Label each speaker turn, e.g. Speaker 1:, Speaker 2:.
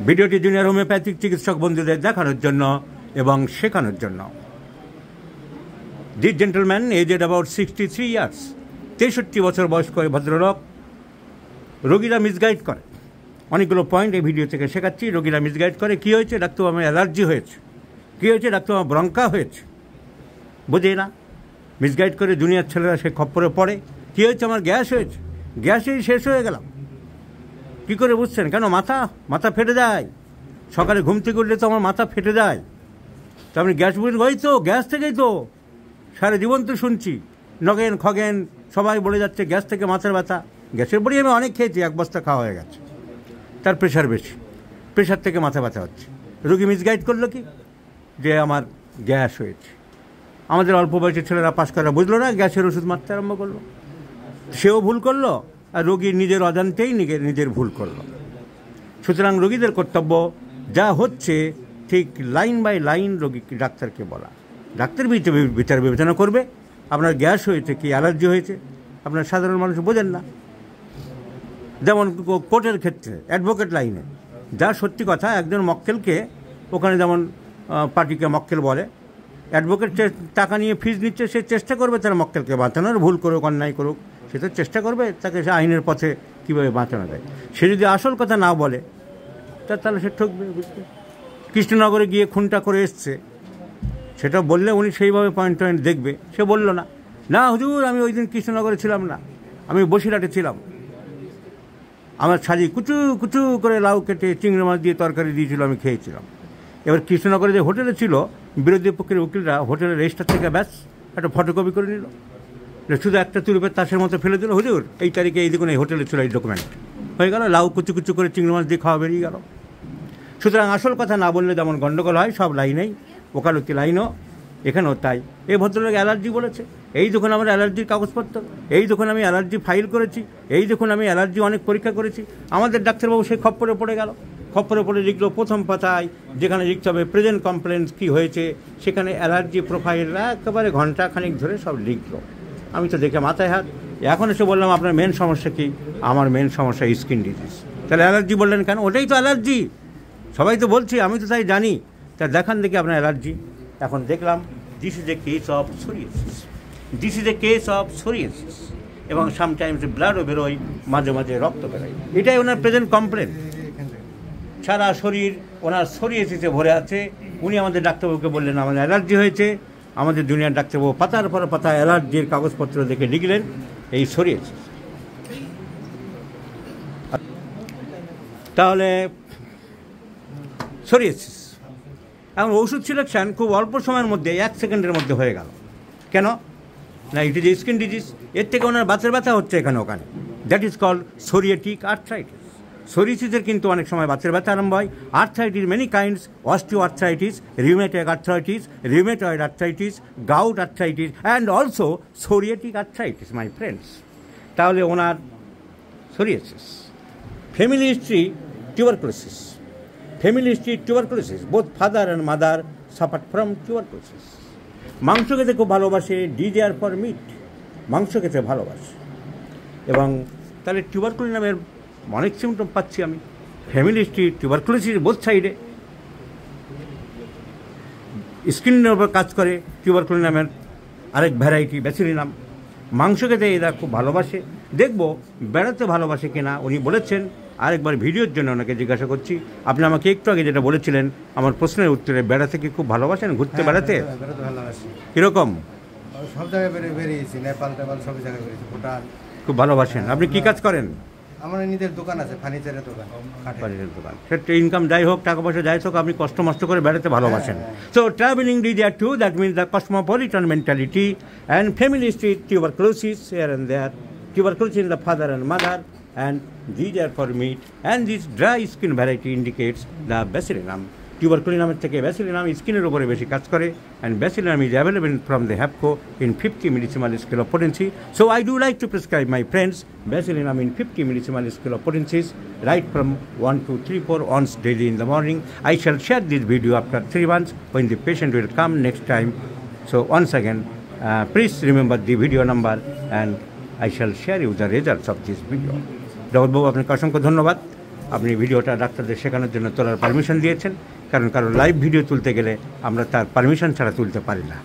Speaker 1: ভিডিওটি junior homeopathic চিকিৎসক বন্ধুদের দেখানোর জন্য এবং শেখানোর জন্য। This gentleman aged about 63 years, 63 বছর বয়স্ক ভদ্রলোক। রোগীরা মিসগাইড করে, অনেকগুলো পয়েন্ট এই ভিডিও থেকে শেখাচ্ছি। রোগীরা মিসগাইড করে, কী হয়েছে ডাক্তার, আমার অ্যালার্জি হয়েছে, কী হয়েছে ডাক্তার, আমার ব্রঙ্কা হয়েছে, বোঝে না। মিসগাইড করে জুনিয়র ছেলেরা সে খপ্পরে পড়ে, কী হয়েছে, আমার গ্যাস হয়েছে, গ্যাসেই শেষ হয়ে গেলাম। কী করে বুঝছেন? কেন, মাথা ফেটে যায়, সকালে ঘুম থেকে উঠলে তো আমার মাথা ফেটে যায়। তো আপনি গ্যাস বুঝবেন, ওই তো গ্যাস থেকেই তো সারা জীবন তো শুনছি, নগেন খগেন সবাই বলে যাচ্ছে গ্যাস থেকে মাথার ব্যথা। গ্যাসের বড়ি আমি অনেক খেয়েছি, 1 বস্তা খাওয়া হয়ে গেছে। তার প্রেশার বেশি, প্রেশার থেকে মাথা ব্যথা হচ্ছে। রোগী মিসগাইড করলো কি, যে আমার গ্যাস হয়েছে। আমাদের অল্প বয়সী ছেলেরা পাশ করা বুঝলো না, গ্যাসের ওষুধ মারতে আরম্ভ করলো। সেও ভুল করলো, আর রোগী নিজের অজান্তেই নিজের ভুল করলো। সুতরাং রোগীদের কর্তব্য যা হচ্ছে ঠিক লাইন বাই লাইন রোগী ডাক্তারকে বলা। ডাক্তার বিচার বিবেচনা করবে আপনার গ্যাস হয়েছে কি অ্যালার্জি হয়েছে, আপনার সাধারণ মানুষ বোঝেন না। যেমন কোর্টের ক্ষেত্রে অ্যাডভোকেট লাইনে যা সত্যি কথা, একজন মক্কেলকে ওখানে যেমন পার্টিকে মক্কেল বলে, অ্যাডভোকেট টাকা নিয়ে ফিজ নিচ্ছে, সে চেষ্টা করবে তার মক্কেলকে বাঁচানোর, ভুল করুক অন্যায় করুক সে তো চেষ্টা করবে তাকে সে আইনের পথে কীভাবে বাঁচানো যায়। সে যদি আসল কথা না বলে তাহলে সে ঠকবে, বুঝতে। কৃষ্ণনগরে গিয়ে খুনটা করে এসছে, সেটা বললে উনি সেইভাবে পয়েন্ট দেখবে। সে বলল না হুজুর, আমি ওই দিন কৃষ্ণনগরে ছিলাম না, আমি বসিরহাটে ছিলাম, আমার ছাজি কুচু কুচু করে লাউ কেটে চিংড়ি মাছ দিয়ে তরকারি দিয়েছিল, আমি খেয়েছিলাম। এবার কৃষ্ণনগরে যে হোটেলে ছিল, বিরোধী পক্ষের উকিলরা হোটেলের রেজিস্টার থেকে ব্যাস একটা ফটোকপি করে নিল, শুধু একটা তুরুপের তাসের মতো ফেলে দিল, হুজুর এই তারিখে এই দেখুন এই হোটেলে ছিল এই ডকুমেন্ট, হয়ে গেল। লাউ কুচু কুচু করে চিংড়ি মাছ দিয়ে খাওয়া বেরিয়ে গেল। সুতরাং আসল কথা না বললে যেমন গণ্ডগোল হয় সব লাইনেই, ওকালতি লাইনও এখানেও তাই। এই ভদ্রলোক অ্যালার্জি বলেছে, এই দেখুন আমার অ্যালার্জির কাগজপত্র, এই দেখুন আমি অ্যালার্জি ফাইল করেছি, এই দেখুন আমি অ্যালার্জি অনেক পরীক্ষা করেছি। আমাদের ডাক্তারবাবু সেই খপ্পরে পড়ে গেল, খপ্পরে পড়ে লিখলো প্রথম পাতায়, যেখানে লিখতে হবে প্রেজেন্ট কমপ্লেন্স কী হয়েছে, সেখানে অ্যালার্জি প্রোফাইল একেবারে ঘণ্টাখানিক ধরে সব লিখলো। আমি তো দেখে মাথায় হাত। এখন এসে বললাম আপনার মেন সমস্যা কি? আমার মেন সমস্যা স্কিন ডিজিজ। তাহলে অ্যালার্জি বললেন কেন? ওটাই তো অ্যালার্জি, সবাই তো বলছি, আমি তো তাই জানি। তা দেখান দেখি আপনার অ্যালার্জি। এখন দেখলাম this is a case of psoriasis, this is a case of psoriasis, এবং সামটাইমস ব্লাডও বেরোয়, মাঝে মাঝে রক্ত বেরোয়। এটাই ওনার প্রেজেন্ট কমপ্লেন। সারা শরীর ওনার সোরিয়াসিসে ভরে আছে। উনি আমাদের ডাক্তারবাবুকে বললেন আমার অ্যালার্জি হয়েছে। আমাদের জুনিয়র ডাক্তারবাবু পাতার পর পাতা অ্যালার্জির কাগজপত্র দেখে লিখলেন এই সোরিয়াসিস। তাহলে সোরিয়াসিস, এখন ওষুধ সিলেকশান খুব অল্প সময়ের মধ্যে 1 সেকেন্ডের মধ্যে হয়ে গেল। কেন না, ইট ইজ স্কিন ডিজিজ। এর থেকে ওনার বাতের ব্যথা হচ্ছে এখানে ওখানে, that is called psoriatic arthritis. সোরিয়াসিসের কিন্তু অনেক সময় বাতের ব্যথা আরম্ভ হয়। Arthritis many kinds, osteo arthritis, rheumatic arthritis, rheumatoid arthritis, gout arthritis and also psoriatic arthritis my friends. তাহলে ওনার psoriasis. Family history tuberculosis, family history tuberculosis, both father and mother suffered from tuberculosis. মাংস খেতে খুব ভালোবাসে, desire for meet, মাংস খেতে ভালোবাসে। এবং তাহলে টিউবারকুলোসিস নামের অনেক সিমটম পাচ্ছি আমি। ফ্যামিলি হিস্ট্রি টিউবারকুলোসিস বোথ সাইডে, স্কিনের উপর কাজ করে টিউবারকুলোসিস নামের আরেক ভ্যারাইটি ব্যাসিলিনাম। মাংস খেতে এরা খুব ভালোবাসে। দেখব বেড়াতে ভালোবাসে কিনা। উনি বলেছেন, আরেকবার ভিডিওর জন্য ওনাকে জিজ্ঞাসা করছি, আপনি আমাকে একটু আগে যেটা বলেছিলেন আমার প্রশ্নের উত্তরে, বেড়াতে কি খুব ভালোবাসেন? ঘুরতে বেড়াতে কীরকম?
Speaker 2: সব জায়গায় বেরিয়েছি, নেপাল টেপাল সব জায়গায় বেরিয়েছি, ভুটান।
Speaker 1: খুব ভালোবাসেন। আপনি কি কাজ করেন?
Speaker 2: আমার নিজের দোকান আছে, ফার্নিচারের দোকান,
Speaker 1: ফার্নিচারের দোকান। সেটা ইনকাম যাই হোক, টাকা পয়সা যাই হোক, আপনি কষ্ট মষ্ট করে বেড়াতে ভালোবাসেন। So travelling desire to, that means the cosmopolitan mentality and family history tuberculosis here and there, tuberculosis in the father and mother, and these are for meat, and this dry skin variety indicates the bacillinum. Tuberculinum থেকে bacillinum স্কিনের উপরে বেশি কাজ করে, and bacillinum is available from the HAPCO in 50 millisiemens scale of potency. So I do like to prescribe my friends bacillinum in 50 millisiemens scale of potencies, right from 1 to 3-4 ounce daily in the morning. I shall share this video after 3 months when the patient will come next time. So once again, please remember the video number, and I shall share you the results of this video. জগৎবাবু, আপনাকে অসংখ্য ধন্যবাদ। আপনি ভিডিওটা ডাক্তারদের শেখানোর জন্য তোলার permission দিয়েছেন, কারণ লাইভ ভিডিও তুলতে গেলে আমরা তার পারমিশন ছাড়া তুলতে পারি না।